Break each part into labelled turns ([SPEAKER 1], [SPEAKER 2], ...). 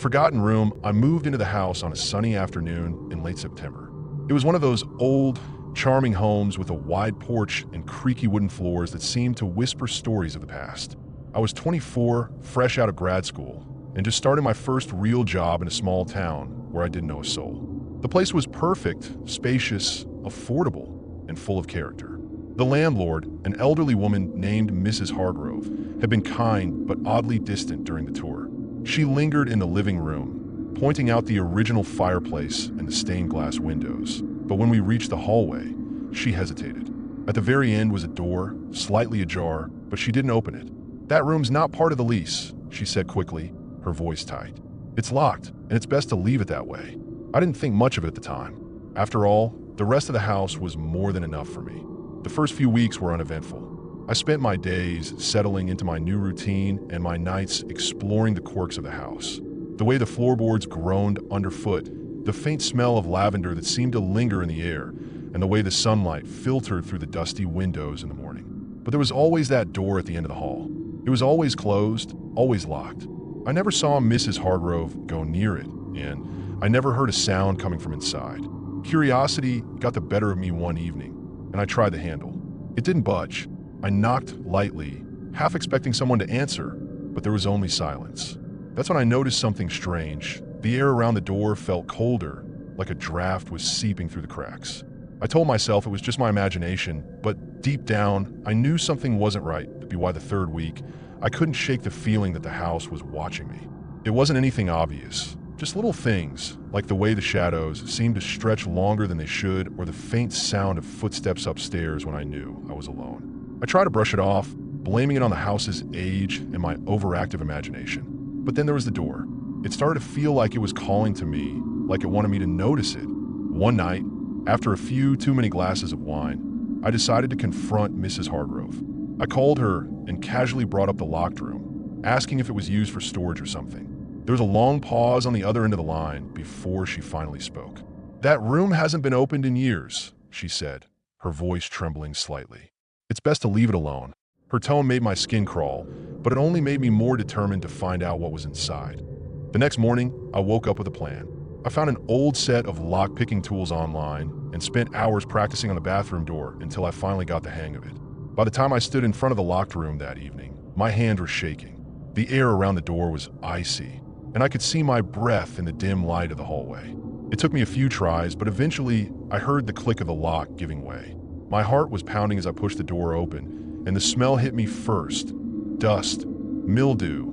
[SPEAKER 1] forgotten room, I moved into the house on a sunny afternoon in late September. It was one of those old, charming homes with a wide porch and creaky wooden floors that seemed to whisper stories of the past. I was 24, fresh out of grad school, and just started my first real job in a small town where I didn't know a soul. The place was perfect, spacious, affordable, and full of character. The landlord, an elderly woman named Mrs. Hargrove, had been kind but oddly distant during the tour. She lingered in the living room, pointing out the original fireplace and the stained glass windows. But when we reached the hallway, she hesitated. At the very end was a door, slightly ajar, but she didn't open it. "That room's not part of the lease," she said quickly, her voice tight. "It's locked, and it's best to leave it that way." I didn't think much of it at the time. After all, the rest of the house was more than enough for me. The first few weeks were uneventful. I spent my days settling into my new routine and my nights exploring the quirks of the house. The way the floorboards groaned underfoot, the faint smell of lavender that seemed to linger in the air, and the way the sunlight filtered through the dusty windows in the morning. But there was always that door at the end of the hall. It was always closed, always locked. I never saw Mrs. Hargrove go near it, and I never heard a sound coming from inside. Curiosity got the better of me one evening, and I tried the handle. It didn't budge. I knocked lightly, half expecting someone to answer, but there was only silence. That's when I noticed something strange. The air around the door felt colder, like a draft was seeping through the cracks. I told myself it was just my imagination, but deep down, I knew something wasn't right. To be why the third week, I couldn't shake the feeling that the house was watching me. It wasn't anything obvious, just little things, like the way the shadows seemed to stretch longer than they should, or the faint sound of footsteps upstairs when I knew I was alone. I tried to brush it off, blaming it on the house's age and my overactive imagination. But then there was the door. It started to feel like it was calling to me, like it wanted me to notice it. One night, after a few too many glasses of wine, I decided to confront Mrs. Hargrove. I called her and casually brought up the locked room, asking if it was used for storage or something. There was a long pause on the other end of the line before she finally spoke. "That room hasn't been opened in years," she said, her voice trembling slightly. "It's best to leave it alone." Her tone made my skin crawl, but it only made me more determined to find out what was inside. The next morning, I woke up with a plan. I found an old set of lock-picking tools online and spent hours practicing on the bathroom door until I finally got the hang of it. By the time I stood in front of the locked room that evening, my hands were shaking. The air around the door was icy, and I could see my breath in the dim light of the hallway. It took me a few tries, but eventually I heard the click of the lock giving way. My heart was pounding as I pushed the door open, and the smell hit me first: dust, mildew,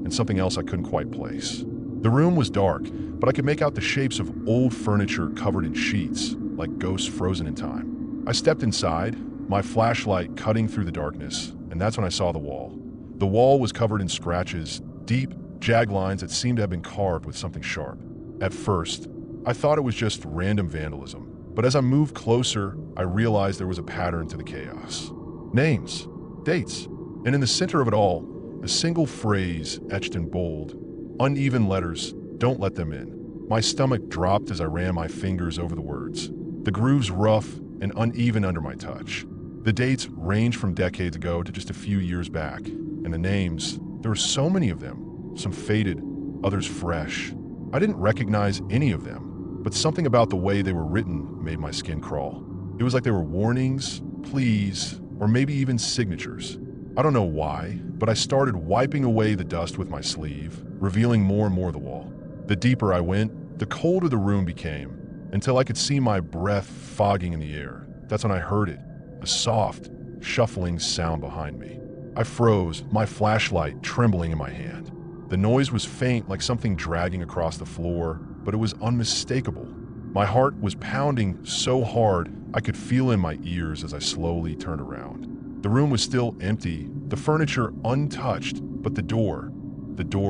[SPEAKER 1] and something else I couldn't quite place. The room was dark, but I could make out the shapes of old furniture covered in sheets, like ghosts frozen in time. I stepped inside, my flashlight cutting through the darkness, and that's when I saw the wall. The wall was covered in scratches, deep, jagged lines that seemed to have been carved with something sharp. At first, I thought it was just random vandalism, but as I moved closer, I realized there was a pattern to the chaos. Names, dates, and in the center of it all, a single phrase etched in bold: uneven letters, don't let them in. My stomach dropped as I ran my fingers over the words, the grooves rough and uneven under my touch. The dates ranged from decades ago to just a few years back, and the names, there were so many of them, some faded, others fresh. I didn't recognize any of them, but something about the way they were written made my skin crawl. It was like they were warnings, pleas, or maybe even signatures. I don't know why, but I started wiping away the dust with my sleeve, revealing more and more of the wall. The deeper I went, the colder the room became, until I could see my breath fogging in the air. That's when I heard it, a soft, shuffling sound behind me. I froze, my flashlight trembling in my hand. The noise was faint, like something dragging across the floor, but it was unmistakable. My heart was pounding so hard I could feel in my ears as I slowly turned around. The room was still empty, the furniture untouched, but the door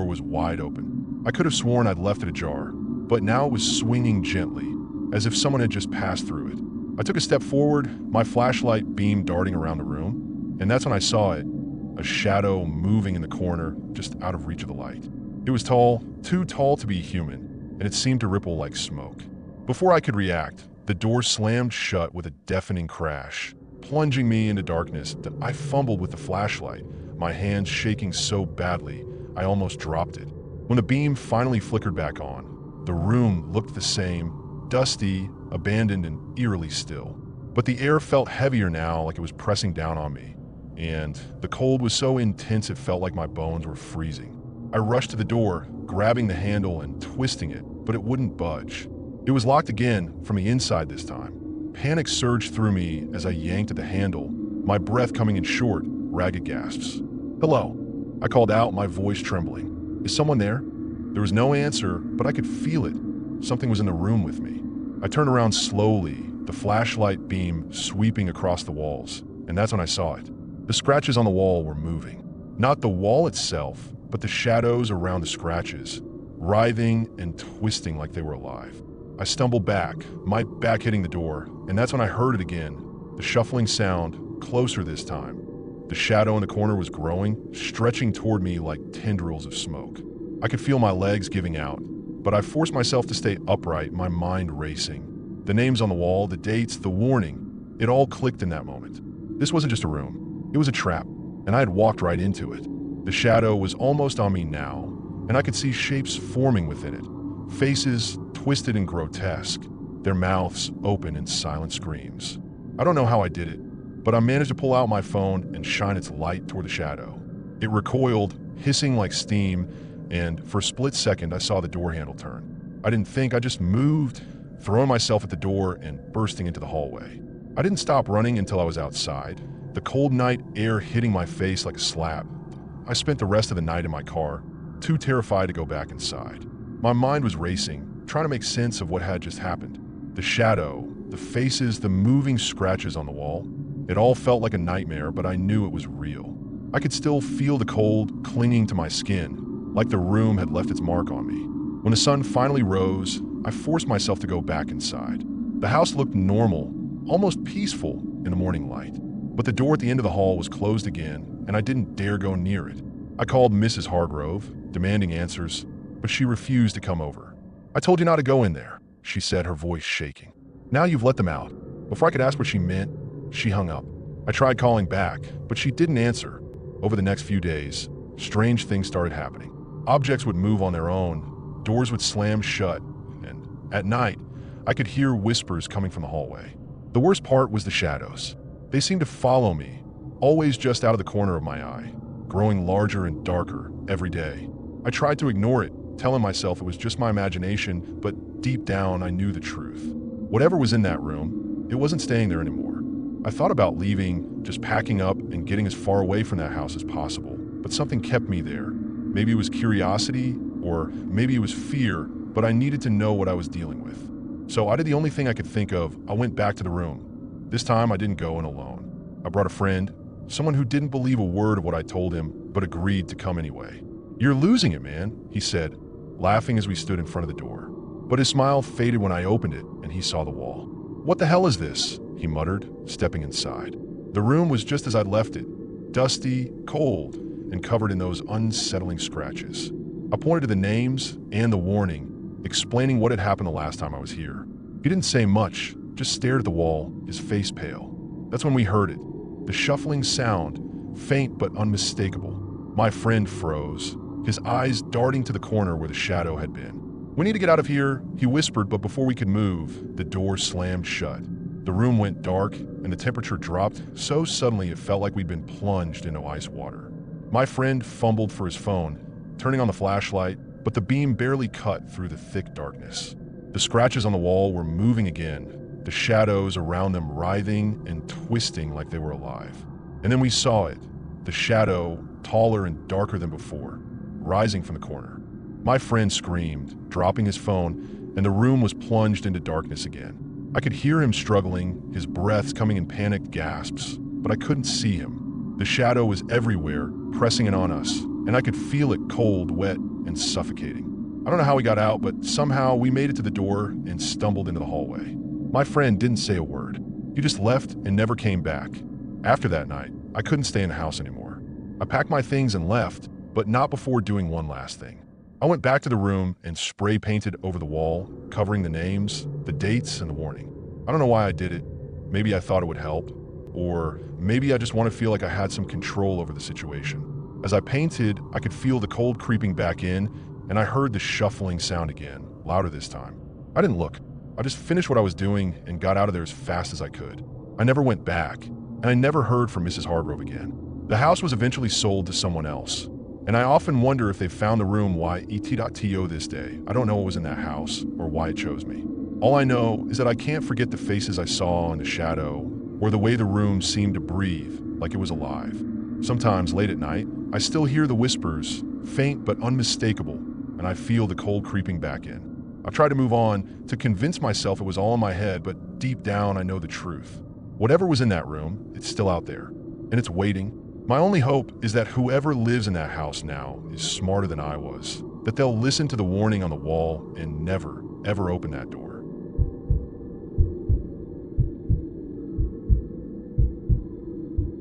[SPEAKER 1] was wide open. I could have sworn I'd left it ajar, but now it was swinging gently, as if someone had just passed through it. I took a step forward, my flashlight beam darting around the room, and that's when I saw it, a shadow moving in the corner, just out of reach of the light. It was tall, too tall to be human, and it seemed to ripple like smoke. Before I could react, the door slammed shut with a deafening crash, plunging me into darkness that I fumbled with the flashlight, my hands shaking so badly I almost dropped it. When the beam finally flickered back on, the room looked the same, dusty, abandoned, and eerily still. But the air felt heavier now, like it was pressing down on me, and the cold was so intense it felt like my bones were freezing. I rushed to the door, grabbing the handle and twisting it, but it wouldn't budge. It was locked again from the inside this time. Panic surged through me as I yanked at the handle, my breath coming in short, ragged gasps. "Hello," I called out, my voice trembling. "Is someone there?" There was no answer, but I could feel it. Something was in the room with me. I turned around slowly, the flashlight beam sweeping across the walls, and that's when I saw it. The scratches on the wall were moving. Not the wall itself, but the shadows around the scratches, writhing and twisting like they were alive. I stumbled back, my back hitting the door, and that's when I heard it again, the shuffling sound, closer this time. The shadow in the corner was growing, stretching toward me like tendrils of smoke. I could feel my legs giving out, but I forced myself to stay upright, my mind racing. The names on the wall, the dates, the warning, it all clicked in that moment. This wasn't just a room, it was a trap, and I had walked right into it. The shadow was almost on me now, and I could see shapes forming within it, faces twisted and grotesque, their mouths open in silent screams. I don't know how I did it, but I managed to pull out my phone and shine its light toward the shadow. It recoiled, hissing like steam, and for a split second I saw the door handle turn. I didn't think, I just moved, throwing myself at the door and bursting into the hallway. I didn't stop running until I was outside, the cold night air hitting my face like a slap. I spent the rest of the night in my car, too terrified to go back inside. My mind was racing, trying to make sense of what had just happened. The shadow, the faces, the moving scratches on the wall. It all felt like a nightmare, but I knew it was real. I could still feel the cold clinging to my skin, like the room had left its mark on me. When the sun finally rose, I forced myself to go back inside. The house looked normal, almost peaceful in the morning light. But the door at the end of the hall was closed again, and I didn't dare go near it. I called Mrs. Hargrove, demanding answers, but she refused to come over. "I told you not to go in there," she said, her voice shaking. "Now you've let them out." Before I could ask what she meant, she hung up. I tried calling back, but she didn't answer. Over the next few days, strange things started happening. Objects would move on their own, doors would slam shut, and at night, I could hear whispers coming from the hallway. The worst part was the shadows. They seemed to follow me, always just out of the corner of my eye, growing larger and darker every day. I tried to ignore it, telling myself it was just my imagination, but deep down I knew the truth. Whatever was in that room, it wasn't staying there anymore. I thought about leaving, just packing up and getting as far away from that house as possible, but something kept me there. Maybe it was curiosity, or maybe it was fear, but I needed to know what I was dealing with. So I did the only thing I could think of. I went back to the room. This time I didn't go in alone. I brought a friend, someone who didn't believe a word of what I told him, but agreed to come anyway. "You're losing it, man," he said, laughing as we stood in front of the door. But his smile faded when I opened it and he saw the wall. "What the hell is this?" he muttered, stepping inside. The room was just as I'd left it, dusty, cold, and covered in those unsettling scratches. I pointed to the names and the warning, explaining what had happened the last time I was here. He didn't say much, just stared at the wall, his face pale. That's when we heard it, the shuffling sound, faint but unmistakable. My friend froze, his eyes darting to the corner where the shadow had been. "We need to get out of here," he whispered, but before we could move, the door slammed shut. The room went dark, and the temperature dropped so suddenly it felt like we'd been plunged into ice water. My friend fumbled for his phone, turning on the flashlight, but the beam barely cut through the thick darkness. The scratches on the wall were moving again, the shadows around them writhing and twisting like they were alive. And then we saw it, the shadow, taller and darker than before, rising from the corner. My friend screamed, dropping his phone, and the room was plunged into darkness again. I could hear him struggling, his breaths coming in panicked gasps, but I couldn't see him. The shadow was everywhere, pressing in on us, and I could feel it cold, wet, and suffocating. I don't know how we got out, but somehow we made it to the door and stumbled into the hallway. My friend didn't say a word. He just left and never came back. After that night, I couldn't stay in the house anymore. I packed my things and left, but not before doing one last thing. I went back to the room and spray painted over the wall, covering the names, the dates, and the warning. I don't know why I did it. Maybe I thought it would help, or maybe I just want to feel like I had some control over the situation. As I painted, I could feel the cold creeping back in, and I heard the shuffling sound again, louder this time. I didn't look. I just finished what I was doing and got out of there as fast as I could. I never went back, and I never heard from Mrs. Hargrove again. The house was eventually sold to someone else, and I often wonder if they found the room YET.TO this day. I don't know what was in that house or why it chose me. All I know is that I can't forget the faces I saw in the shadow or the way the room seemed to breathe like it was alive. Sometimes late at night, I still hear the whispers, faint but unmistakable, and I feel the cold creeping back in. I try to move on to convince myself it was all in my head, but deep down I know the truth. Whatever was in that room, it's still out there, and it's waiting. My only hope is that whoever lives in that house now is smarter than I was, that they'll listen to the warning on the wall and never, ever open that door.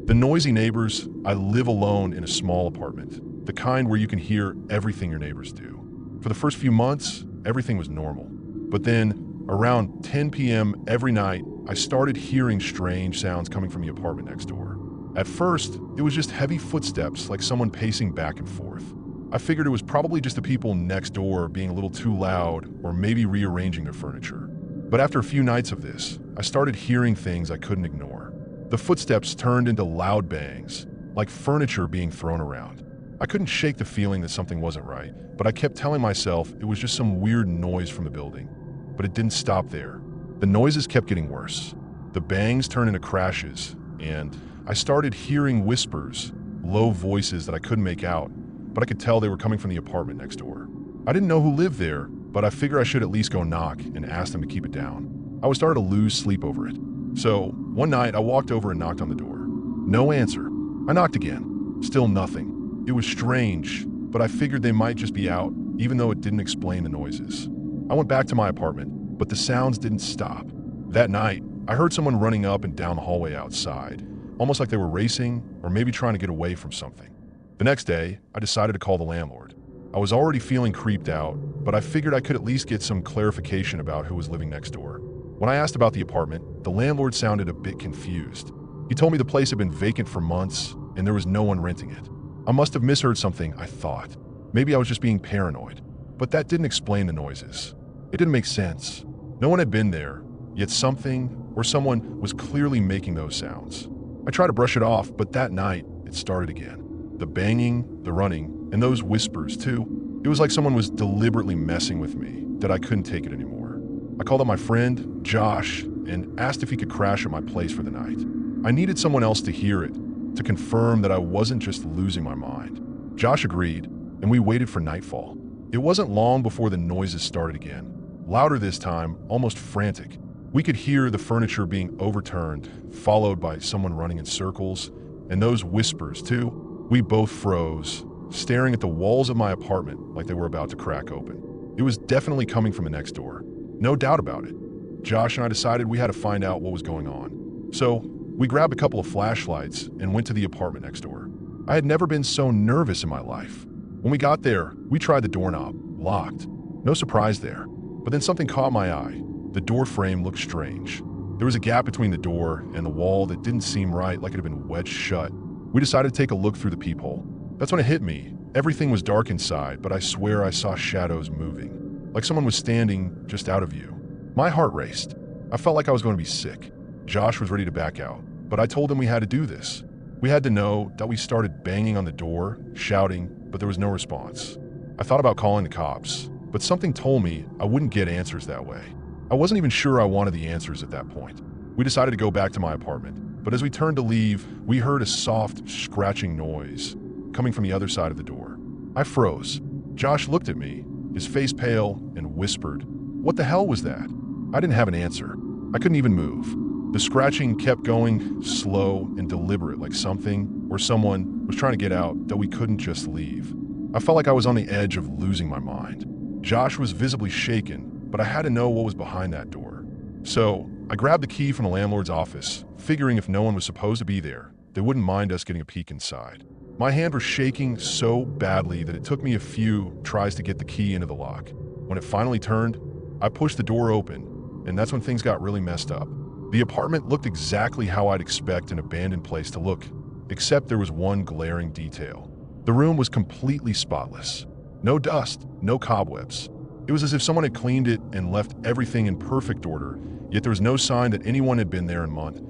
[SPEAKER 1] The noisy neighbors. I live alone in a small apartment, the kind where you can hear everything your neighbors do. For the first few months, everything was normal. But then, around 10 p.m. every night, I started hearing strange sounds coming from the apartment next door. At first, it was just heavy footsteps like someone pacing back and forth. I figured it was probably just the people next door being a little too loud or maybe rearranging their furniture. But after a few nights of this, I started hearing things I couldn't ignore. The footsteps turned into loud bangs, like furniture being thrown around. I couldn't shake the feeling that something wasn't right, but I kept telling myself it was just some weird noise from the building. But it didn't stop there. The noises kept getting worse. The bangs turned into crashes, and I started hearing whispers, low voices that I couldn't make out, but I could tell they were coming from the apartment next door. I didn't know who lived there, but I figured I should at least go knock and ask them to keep it down. I was starting to lose sleep over it. So, one night I walked over and knocked on the door. No answer. I knocked again. Still nothing. It was strange, but I figured they might just be out, even though it didn't explain the noises. I went back to my apartment, but the sounds didn't stop. That night, I heard someone running up and down the hallway outside, almost like they were racing or maybe trying to get away from something. The next day, I decided to call the landlord. I was already feeling creeped out, but I figured I could at least get some clarification about who was living next door. When I asked about the apartment, the landlord sounded a bit confused. He told me the place had been vacant for months and there was no one renting it. I must have misheard something, I thought. Maybe I was just being paranoid. But that didn't explain the noises. It didn't make sense. No one had been there, yet something or someone was clearly making those sounds. I tried to brush it off, but that night, it started again. The banging, the running, and those whispers too. It was like someone was deliberately messing with me, that I couldn't take it anymore. I called up my friend, Josh, and asked if he could crash at my place for the night. I needed someone else to hear it, to confirm that I wasn't just losing my mind. Josh agreed, and we waited for nightfall. It wasn't long before the noises started again. Louder this time, almost frantic. We could hear the furniture being overturned, followed by someone running in circles, and those whispers too. We both froze, staring at the walls of my apartment like they were about to crack open. It was definitely coming from the next door. No doubt about it. Josh and I decided we had to find out what was going on. So, we grabbed a couple of flashlights and went to the apartment next door. I had never been so nervous in my life. When we got there, we tried the doorknob, locked. No surprise there. But then something caught my eye. The door frame looked strange. There was a gap between the door and the wall that didn't seem right, like it had been wedged shut. We decided to take a look through the peephole. That's when it hit me. Everything was dark inside, but I swear I saw shadows moving. Like someone was standing just out of view. My heart raced. I felt like I was going to be sick. Josh was ready to back out, but I told him we had to do this. We had to know that. We started banging on the door, shouting, but there was no response. I thought about calling the cops, but something told me I wouldn't get answers that way. I wasn't even sure I wanted the answers at that point. We decided to go back to my apartment, but as we turned to leave, we heard a soft, scratching noise coming from the other side of the door. I froze. Josh looked at me, his face pale, and whispered, "What the hell was that?" I didn't have an answer. I couldn't even move. The scratching kept going, slow and deliberate, like something or someone was trying to get out that we couldn't just leave. I felt like I was on the edge of losing my mind. Josh was visibly shaken, but I had to know what was behind that door. So I grabbed the key from the landlord's office, figuring if no one was supposed to be there, they wouldn't mind us getting a peek inside. My hand was shaking so badly that it took me a few tries to get the key into the lock. When it finally turned, I pushed the door open, and that's when things got really messed up. The apartment looked exactly how I'd expect an abandoned place to look, except there was one glaring detail. The room was completely spotless. No dust, no cobwebs. It was as if someone had cleaned it and left everything in perfect order, yet there was no sign that anyone had been there in months.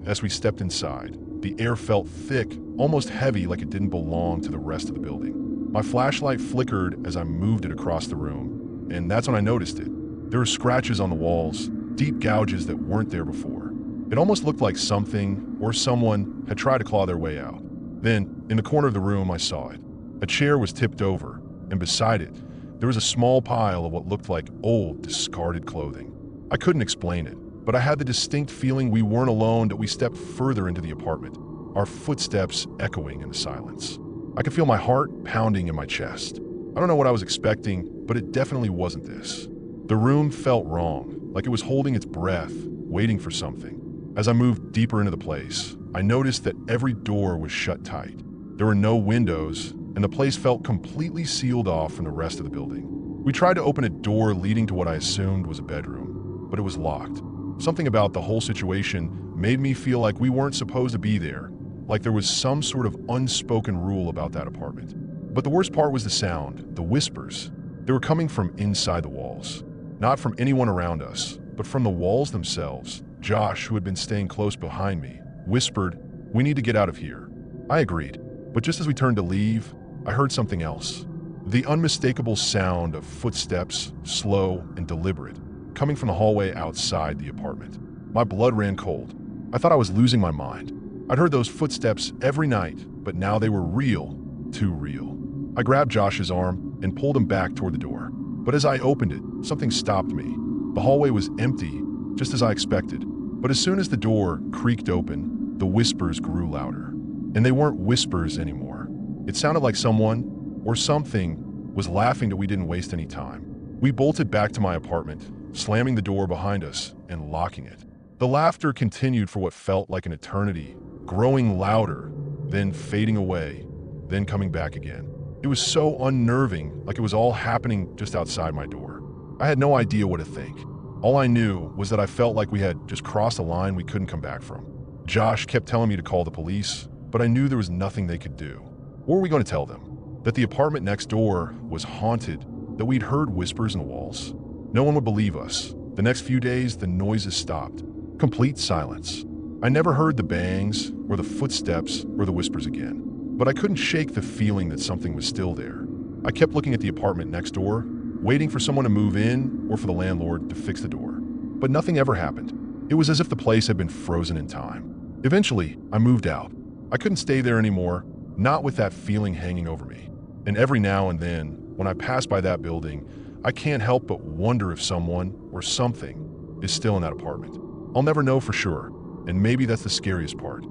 [SPEAKER 1] As we stepped inside, the air felt thick, almost heavy, like it didn't belong to the rest of the building. My flashlight flickered as I moved it across the room, and that's when I noticed it. There were scratches on the walls, deep gouges that weren't there before. It almost looked like something or someone had tried to claw their way out. Then, in the corner of the room, I saw it. A chair was tipped over, and beside it, there was a small pile of what looked like old, discarded clothing. I couldn't explain it, but I had the distinct feeling we weren't alone, that we stepped further into the apartment, our footsteps echoing in the silence. I could feel my heart pounding in my chest. I don't know what I was expecting, but it definitely wasn't this. The room felt wrong, like it was holding its breath, waiting for something. As I moved deeper into the place, I noticed that every door was shut tight. There were no windows, and the place felt completely sealed off from the rest of the building. We tried to open a door leading to what I assumed was a bedroom, but it was locked. Something about the whole situation made me feel like we weren't supposed to be there, like there was some sort of unspoken rule about that apartment. But the worst part was the sound, the whispers. They were coming from inside the walls. Not from anyone around us, but from the walls themselves. Josh, who had been staying close behind me, whispered, "We need to get out of here." I agreed, but just as we turned to leave, I heard something else. The unmistakable sound of footsteps, slow and deliberate, coming from the hallway outside the apartment. My blood ran cold. I thought I was losing my mind. I'd heard those footsteps every night, but now they were real, too real. I grabbed Josh's arm and pulled him back toward the door. But as I opened it, something stopped me. The hallway was empty, just as I expected. But as soon as the door creaked open, the whispers grew louder. And they weren't whispers anymore. It sounded like someone, or something, was laughing that we didn't waste any time. We bolted back to my apartment, slamming the door behind us and locking it. The laughter continued for what felt like an eternity, growing louder, then fading away, then coming back again. It was so unnerving, like it was all happening just outside my door. I had no idea what to think. All I knew was that I felt like we had just crossed a line we couldn't come back from. Josh kept telling me to call the police, but I knew there was nothing they could do. What were we going to tell them? That the apartment next door was haunted, that we'd heard whispers in the walls? No one would believe us. The next few days, the noises stopped. Complete silence. I never heard the bangs, or the footsteps, or the whispers again. But I couldn't shake the feeling that something was still there. I kept looking at the apartment next door, waiting for someone to move in or for the landlord to fix the door. But nothing ever happened. It was as if the place had been frozen in time. Eventually, I moved out. I couldn't stay there anymore, not with that feeling hanging over me. And every now and then, when I pass by that building, I can't help but wonder if someone or something is still in that apartment. I'll never know for sure, and maybe that's the scariest part.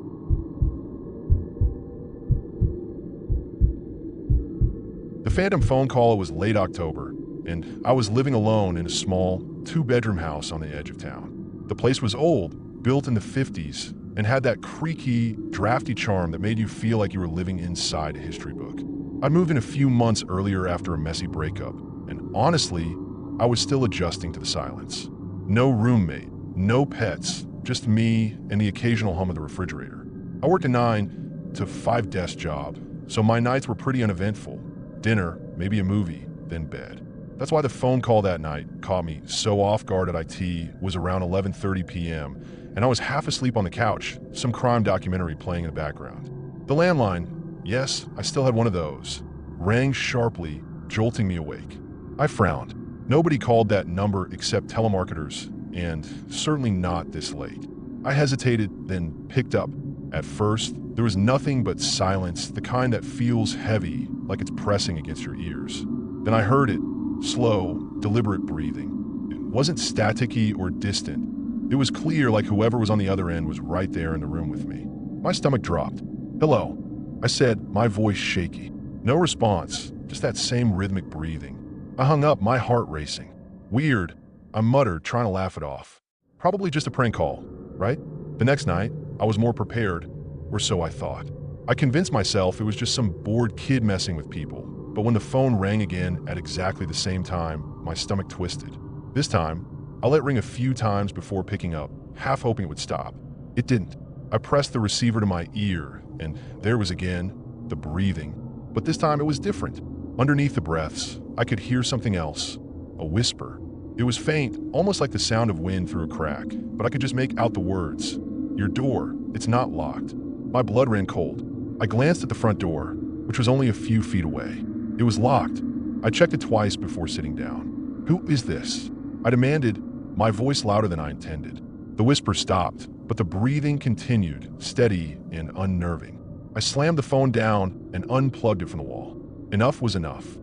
[SPEAKER 1] The phantom phone call was late October, and I was living alone in a small, two-bedroom house on the edge of town. The place was old, built in the 50s, and had that creaky, drafty charm that made you feel like you were living inside a history book. I moved in a few months earlier after a messy breakup, and honestly, I was still adjusting to the silence. No roommate, no pets, just me and the occasional hum of the refrigerator. I worked a 9 to 5 desk job, so my nights were pretty uneventful. Dinner, maybe a movie, then bed. That's why the phone call that night caught me so off guard at IT. Was around 11:30 p.m., and I was half asleep on the couch, some crime documentary playing in the background. The landline, yes, I still had one of those, rang sharply, jolting me awake. I frowned. Nobody called that number except telemarketers, and certainly not this late. I hesitated, then picked up. At first, there was nothing but silence, the kind that feels heavy, like it's pressing against your ears. Then I heard it, slow, deliberate breathing. It wasn't staticky or distant. It was clear, like whoever was on the other end was right there in the room with me. My stomach dropped. "Hello," I said, my voice shaky. No response, just that same rhythmic breathing. I hung up, my heart racing. "Weird," I muttered, trying to laugh it off. "Probably just a prank call, right?" The next night, I was more prepared, or so I thought. I convinced myself it was just some bored kid messing with people, but when the phone rang again at exactly the same time, my stomach twisted. This time, I let it ring a few times before picking up, half hoping it would stop. It didn't. I pressed the receiver to my ear, and there was again the breathing. But this time it was different. Underneath the breaths, I could hear something else, a whisper. It was faint, almost like the sound of wind through a crack, but I could just make out the words. Your door, it's not locked. My blood ran cold. I glanced at the front door, which was only a few feet away. It was locked. I checked it twice before sitting down. Who is this? I demanded, my voice louder than I intended. The whisper stopped, but the breathing continued, steady and unnerving. I slammed the phone down and unplugged it from the wall. Enough was enough.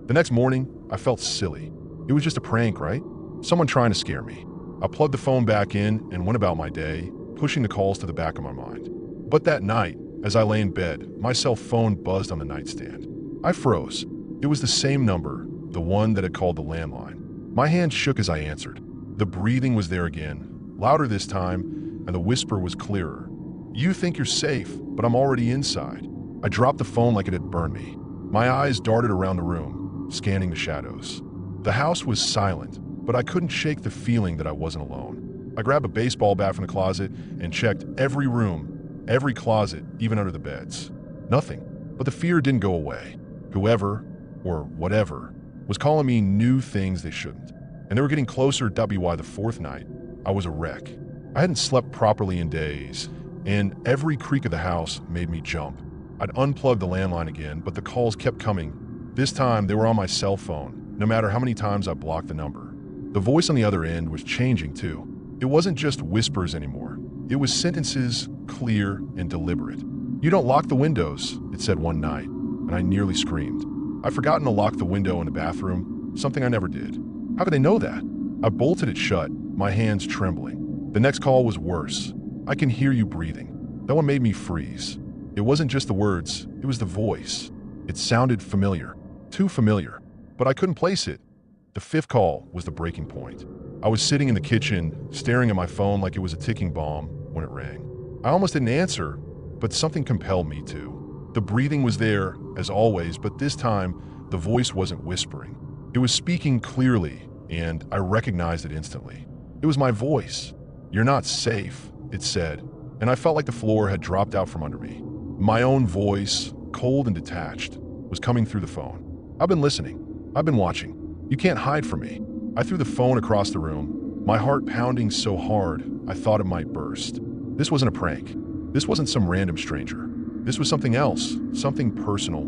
[SPEAKER 1] The next morning, I felt silly. It was just a prank, right? Someone trying to scare me. I plugged the phone back in and went about my day, pushing the calls to the back of my mind. But that night, as I lay in bed, my cell phone buzzed on the nightstand. I froze. It was the same number, the one that had called the landline. My hand shook as I answered. The breathing was there again, louder this time, and the whisper was clearer. You think you're safe, but I'm already inside. I dropped the phone like it had burned me. My eyes darted around the room, scanning the shadows. The house was silent, but I couldn't shake the feeling that I wasn't alone. I grabbed a baseball bat from the closet and checked every room, every closet, even under the beds. Nothing, but the fear didn't go away. Whoever, or whatever, was calling me new things they shouldn't. And they were getting closer. By the fourth night, I was a wreck. I hadn't slept properly in days, and every creak of the house made me jump. I'd unplugged the landline again, but the calls kept coming. This time, they were on my cell phone, no matter how many times I blocked the number. The voice on the other end was changing too. It wasn't just whispers anymore. It was sentences, clear and deliberate. You don't lock the windows, it said one night, and I nearly screamed. I'd forgotten to lock the window in the bathroom, something I never did. How could they know that? I bolted it shut, my hands trembling. The next call was worse. I can hear you breathing. That one made me freeze. It wasn't just the words, it was the voice. It sounded familiar, too familiar, but I couldn't place it. The fifth call was the breaking point. I was sitting in the kitchen, staring at my phone like it was a ticking bomb when it rang. I almost didn't answer, but something compelled me to. The breathing was there, as always, but this time, the voice wasn't whispering. It was speaking clearly, and I recognized it instantly. It was my voice. You're not safe, it said, and I felt like the floor had dropped out from under me. My own voice, cold and detached, was coming through the phone. I've been listening. I've been watching. You can't hide from me. I threw the phone across the room, my heart pounding so hard I thought it might burst. This wasn't a prank. This wasn't some random stranger. This was something else, something personal,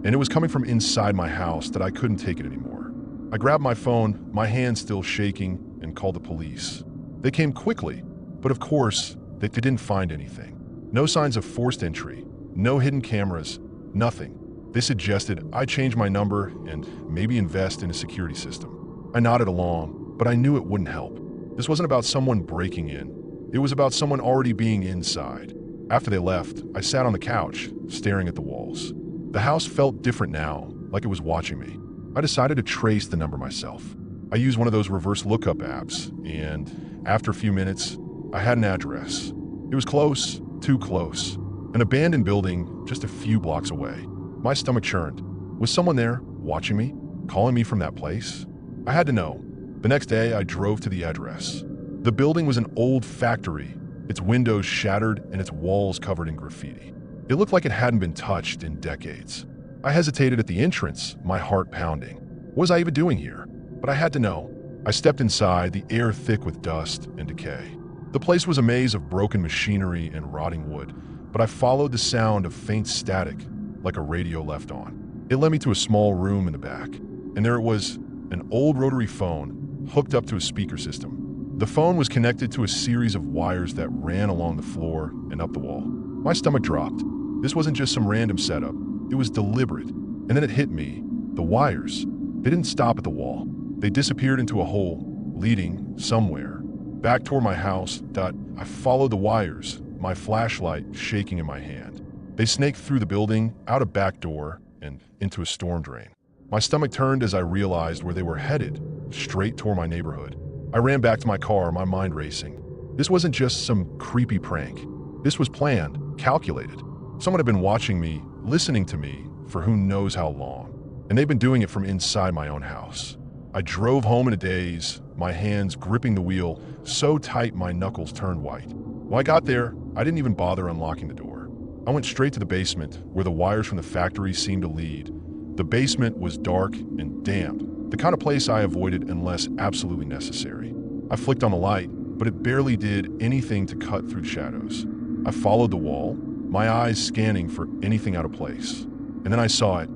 [SPEAKER 1] and it was coming from inside my house that I couldn't take it anymore. I grabbed my phone, my hands still shaking, and called the police. They came quickly, but of course, they didn't find anything. No signs of forced entry, no hidden cameras, nothing. They suggested I change my number and maybe invest in a security system. I nodded along, but I knew it wouldn't help. This wasn't about someone breaking in. It was about someone already being inside. After they left, I sat on the couch, staring at the walls. The house felt different now, like it was watching me. I decided to trace the number myself. I used one of those reverse lookup apps, and after a few minutes, I had an address. It was close, too close. An abandoned building just a few blocks away. My stomach churned. Was someone there, watching me, calling me from that place? I had to know. The next day, I drove to the address. The building was an old factory, its windows shattered and its walls covered in graffiti. It looked like it hadn't been touched in decades. I hesitated at the entrance, my heart pounding. What was I even doing here? But I had to know. I stepped inside, the air thick with dust and decay. The place was a maze of broken machinery and rotting wood, but I followed the sound of faint static, like a radio left on. It led me to a small room in the back, and there it was, an old rotary phone hooked up to a speaker system. The phone was connected to a series of wires that ran along the floor and up the wall. My stomach dropped. This wasn't just some random setup. It was deliberate. And then it hit me. The wires. They didn't stop at the wall. They disappeared into a hole, leading somewhere. Back toward my house. I followed the wires, my flashlight shaking in my hand. They snaked through the building, out a back door, and into a storm drain. My stomach turned as I realized where they were headed, straight toward my neighborhood. I ran back to my car, my mind racing. This wasn't just some creepy prank. This was planned, calculated. Someone had been watching me, listening to me, for who knows how long. And they've been doing it from inside my own house. I drove home in a daze, my hands gripping the wheel so tight my knuckles turned white. When I got there, I didn't even bother unlocking the door. I went straight to the basement, where the wires from the factory seemed to lead, The basement was dark and damp, the kind of place I avoided unless absolutely necessary. I flicked on the light, but it barely did anything to cut through the shadows. I followed the wall, my eyes scanning for anything out of place. And then I saw it,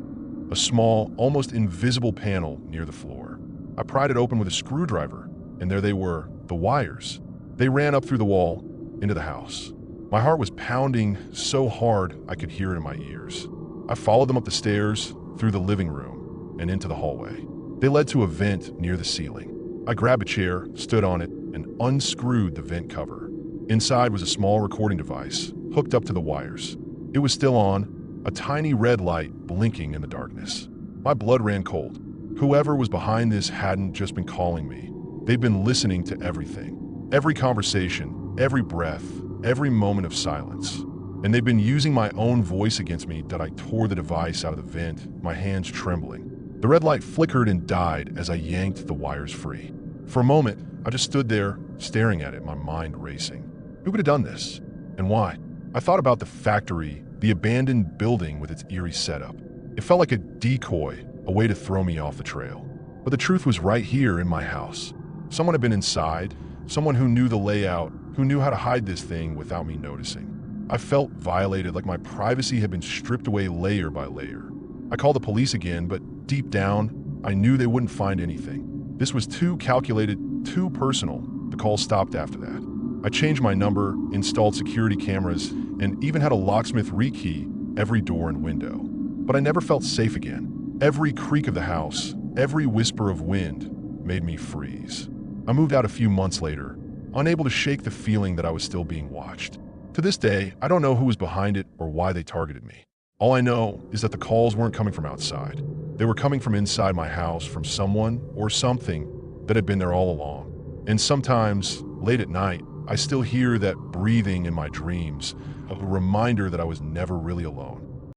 [SPEAKER 1] a small, almost invisible panel near the floor. I pried it open with a screwdriver, and there they were, the wires. They ran up through the wall, into the house. My heart was pounding so hard I could hear it in my ears. I followed them up the stairs, through the living room, and into the hallway. They led to a vent near the ceiling. I grabbed a chair, stood on it, and unscrewed the vent cover. Inside was a small recording device, hooked up to the wires. It was still on, a tiny red light blinking in the darkness. My blood ran cold. Whoever was behind this hadn't just been calling me. They'd been listening to everything. Every conversation, every breath, every moment of silence. And they'd been using my own voice against me that I tore the device out of the vent, my hands trembling. The red light flickered and died as I yanked the wires free. For a moment, I just stood there, staring at it, my mind racing. Who could have done this? And why? I thought about the factory, the abandoned building with its eerie setup. It felt like a decoy, a way to throw me off the trail. But the truth was right here in my house. Someone had been inside, someone who knew the layout, who knew how to hide this thing without me noticing. I felt violated, like my privacy had been stripped away layer by layer. I called the police again, but deep down, I knew they wouldn't find anything. This was too calculated, too personal. The call stopped after that. I changed my number, installed security cameras, and even had a locksmith rekey every door and window. But I never felt safe again. Every creak of the house, every whisper of wind made me freeze. I moved out a few months later, unable to shake the feeling that I was still being watched. To this day, I don't know who was behind it or why they targeted me. All I know is that the calls weren't coming from outside. They were coming from inside my house, from someone or something that had been there all along. And sometimes, late at night, I still hear that breathing in my dreams, a reminder that I was never really alone.